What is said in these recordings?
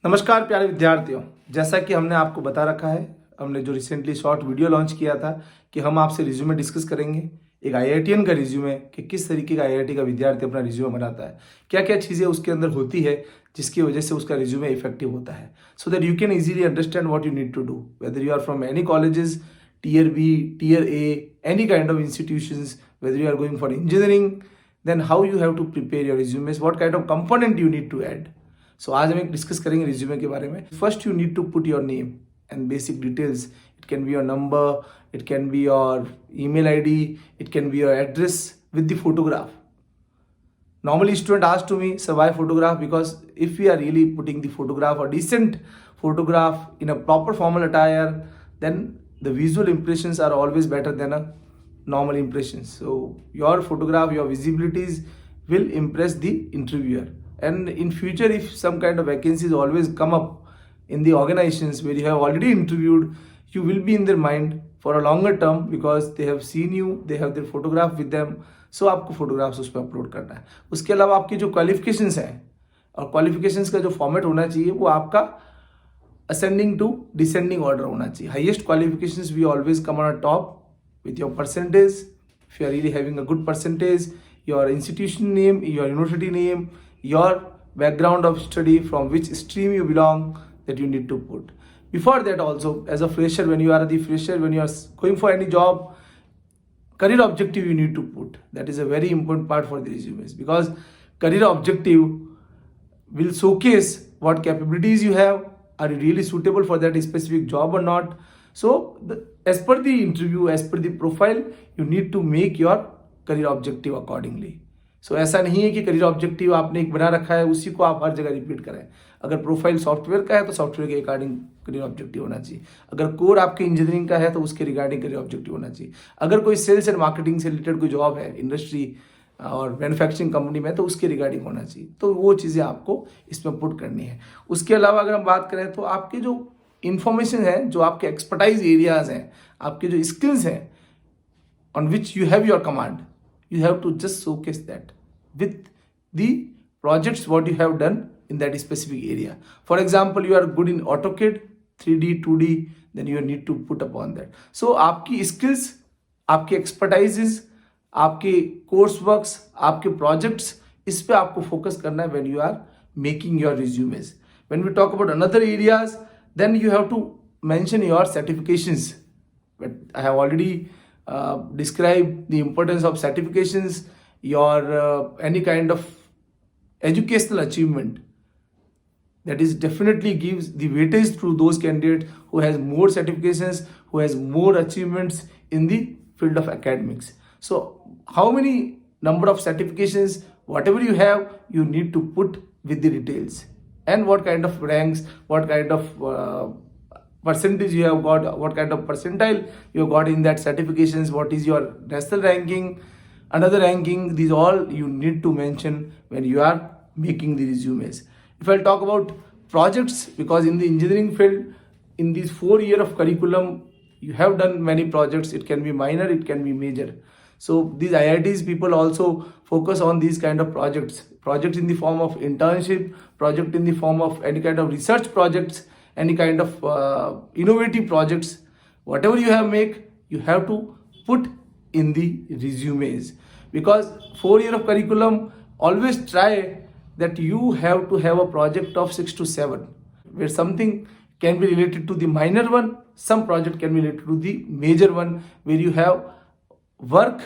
नमस्कार प्यारे विद्यार्थियों, जैसा कि हमने आपको बता रखा है, हमने जो रिसेंटली शॉर्ट वीडियो लॉन्च किया था कि हम आपसे रिज्यूमे डिस्कस करेंगे। एक आईआईटीएन का रिज्यूमे कि किस तरीके का आईआईटी का विद्यार्थी अपना रिज्यूमे बनाता है, क्या क्या चीज़ें उसके अंदर होती है जिसकी वजह से उसका रिज्यूमे इफेक्टिव होता है, so that you can easily understand what you need to do, whether you are from any colleges, tier B, tier A, any kind of institutions, whether you are going for engineering, then how you have to prepare your resumes, what kind of component you need to add. So आज हम एक discuss करेंगे resume के बारे में। First you need to put your name and basic details. It can be your number, it can be your email ID, it can be your address with the photograph. Normally student ask to me, sir, why photograph? Because if we are really putting the photograph or decent photograph in a proper formal attire, then the visual impressions are always better than a normal impressions. So your photograph, your visibilities will impress the interviewer. And in future, if some kind of vacancies always come up in the organizations where you have already interviewed, you will be in their mind for a longer term because they have seen you, they have their photograph with them. So आपको photographs उस पर upload करना है। उसके अलावा आपकी जो qualifications हैं और क्वालिफिकेशंस का जो फॉर्मेट होना चाहिए वो आपका असेंडिंग टू डिसेंडिंग ऑर्डर होना चाहिए। Highest qualifications we always come on top with your percentage. If you are really having a good percentage, your institution name, your university name, your background of study, from which stream you belong, that you need to put. Before that also, as a fresher, when you are the fresher, when you are going for any job, career objective you need to put. That is a very important part for the resumes, because career objective will showcase what capabilities you have. Are you really suitable for that specific job or not? So as per the interview, as per the profile, you need to make your career objective accordingly. So ऐसा नहीं है कि career objective आपने एक बना रखा है उसी को आप हर जगह रिपीट करें। अगर प्रोफाइल सॉफ्टवेयर का है तो सॉफ्टवेयर के अकॉर्डिंग करियर ऑब्जेक्टिव होना चाहिए। अगर कोर आपके इंजीनियरिंग का है तो उसके रिगार्डिंग करियर ऑब्जेक्टिव होना चाहिए। अगर कोई सेल्स एंड मार्केटिंग से रिलेटेड कोई जॉब है इंडस्ट्री और मैन्युफैक्चरिंग कंपनी में तो उसके रिगार्डिंग होना चाहिए। तो वो चीज़ें आपको इसमें पुट करनी है। उसके अलावा अगर हम बात करें तो आपके जो इंफॉर्मेशन है, जो आपके एक्सपर्टाइज एरियाज हैं, आपके जो स्किल्स हैं on which you have your command, you have to just showcase that with the projects what you have done in that specific area. For example, you are good in AutoCAD, 3D, 2D, then you need to put upon that. So आपकी skills, आपके expertises, आपके course works, आपके projects, इस पे आपको focus करना है when you are making your resumes. When we talk about another areas, then you have to mention your certifications. But I have already described the importance of certifications, your any kind of educational achievement. That is definitely gives the weightage to those candidates who has more certifications, who has more achievements in the field of academics. So how many number of certifications, whatever you have, you need to put with the details, and what kind of ranks, what kind of percentage you have got, what kind of percentile you have got in that certifications, what is your national ranking, another ranking, these all you need to mention when you are making the resumes. If I talk about projects, because in the engineering field, in these 4 years of curriculum, you have done many projects. It can be minor, it can be major. So these IITs people also focus on these kind of projects in the form of internship, project in the form of any kind of research projects, any kind of innovative projects. Whatever you have make, you have to put in the resumes, because 4 years of curriculum, always try that you have to have a project of 6 to 7, where something can be related to the minor one, some project can be related to the major one, where you have work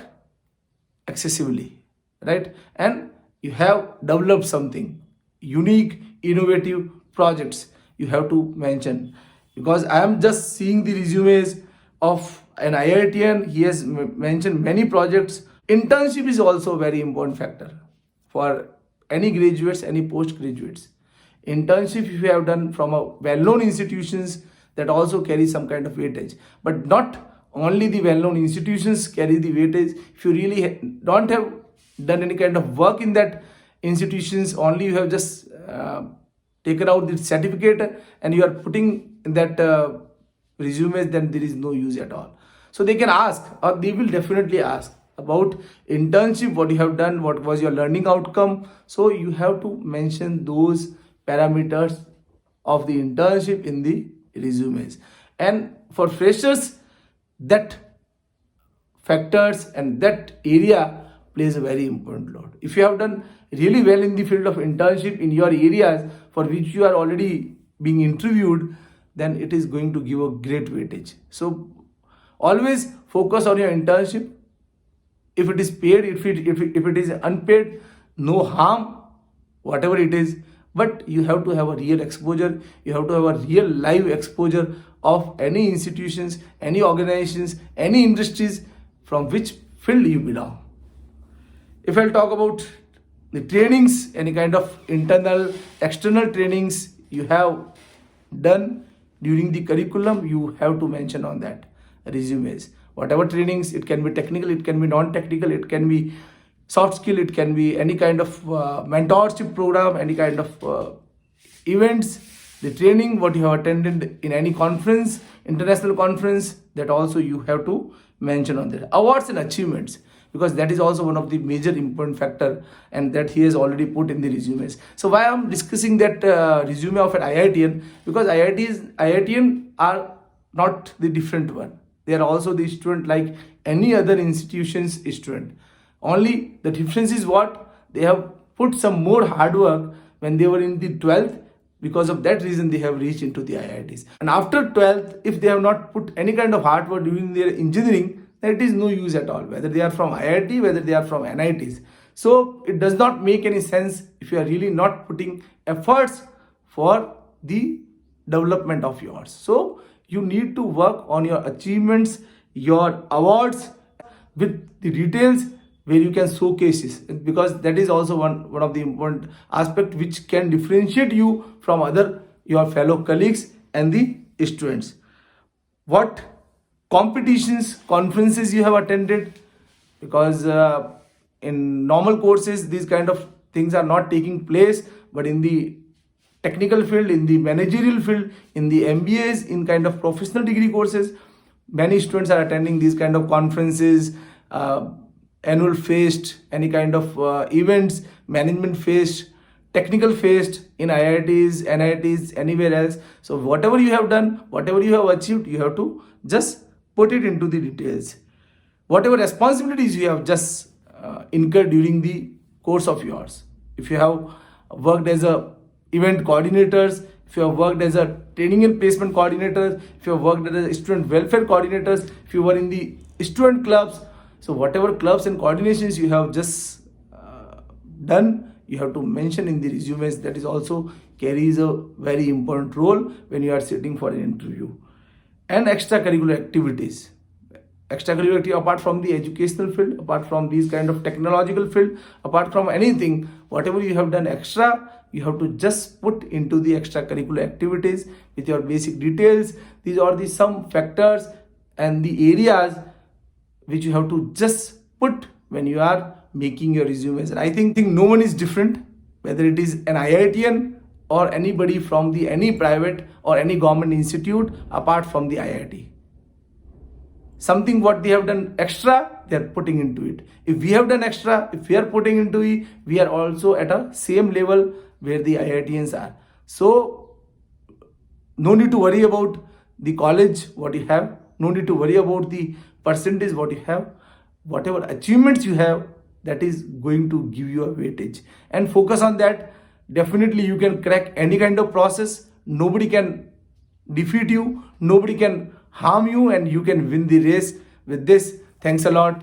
excessively, right? And you have developed something unique, innovative projects you have to mention. Because I am just seeing the resumes of an IITian, he has mentioned many projects. Internship is also a very important factor for any graduates, any postgraduates. Internship if you have done from a well-known institutions, that also carries some kind of weightage. But not only the well-known institutions carry the weightage. If you really don't have done any kind of work in that institutions, only you have just taken out the certificate and you are putting in that resumes, then there is no use at all. So they can ask, or they will definitely ask about internship, what you have done, what was your learning outcome. So you have to mention those parameters of the internship in the resumes. And for freshers, that factors and that area plays a very important role. If you have done really well in the field of internship in your areas for which you are already being interviewed, then it is going to give a great weightage. So always focus on your internship. If it is paid, if it is unpaid, no harm, whatever it is. But you have to have a real exposure. You have to have a real live exposure of any institutions, any organizations, any industries from which field you belong. If I'll talk about the trainings, any kind of internal, external trainings you have done during the curriculum, you have to mention on that resumes. Whatever trainings, it can be technical, it can be non-technical, it can be soft skill, it can be any kind of mentorship program, any kind of events, the training, what you have attended in any conference, international conference, that also you have to mention on that. Awards and achievements, because that is also one of the major important factor, and that he has already put in the resumes. So why I'm discussing that resume of an IITian, because IITian are not the different one. They are also the student like any other institution's student. Only the difference is what? They have put some more hard work when they were in the 12th. Because of that reason, they have reached into the IITs. And after 12th, if they have not put any kind of hard work during their engineering, then it is no use at all. Whether they are from IIT, whether they are from NITs. So it does not make any sense if you are really not putting efforts for the development of yours. So you need to work on your achievements, your awards with the details where you can showcase this, because that is also one of the important aspect which can differentiate you from your fellow colleagues and the students. What competitions, conferences you have attended, because in normal courses these kind of things are not taking place, but in the technical field, in the managerial field, in the MBAs, in kind of professional degree courses, many students are attending these kind of conferences, annual fest, any kind of events, management fest, technical fest in IITs, NITs, anywhere else. So whatever you have done, whatever you have achieved, you have to just put it into the details. Whatever responsibilities you have just incurred during the course of yours. If you have worked as a event coordinators, if you have worked as a training and placement coordinators, if you have worked as a student welfare coordinators, if you were in the student clubs, so whatever clubs and coordinations you have just done, you have to mention in the resumes. That is also carries a very important role when you are sitting for an interview. And extracurricular activities. Extracurricular activity, apart from the educational field, apart from these kind of technological field, apart from anything, whatever you have done extra, you have to just put into the extracurricular activities with your basic details. These are the some factors and the areas which you have to just put when you are making your resumes. And I think no one is different, whether it is an IITian or anybody from any private or any government institute apart from the IIT. Something what they have done extra, they are putting into it. If we have done extra, if we are putting into it, we are also at a same level where the IITians are. So no need to worry about the college what you have, no need to worry about the percentage what you have. Whatever achievements you have, that is going to give you a weightage, and focus on that. Definitely you can crack any kind of process. Nobody can defeat you, nobody can harm you, and you can win the race with this. Thanks a lot.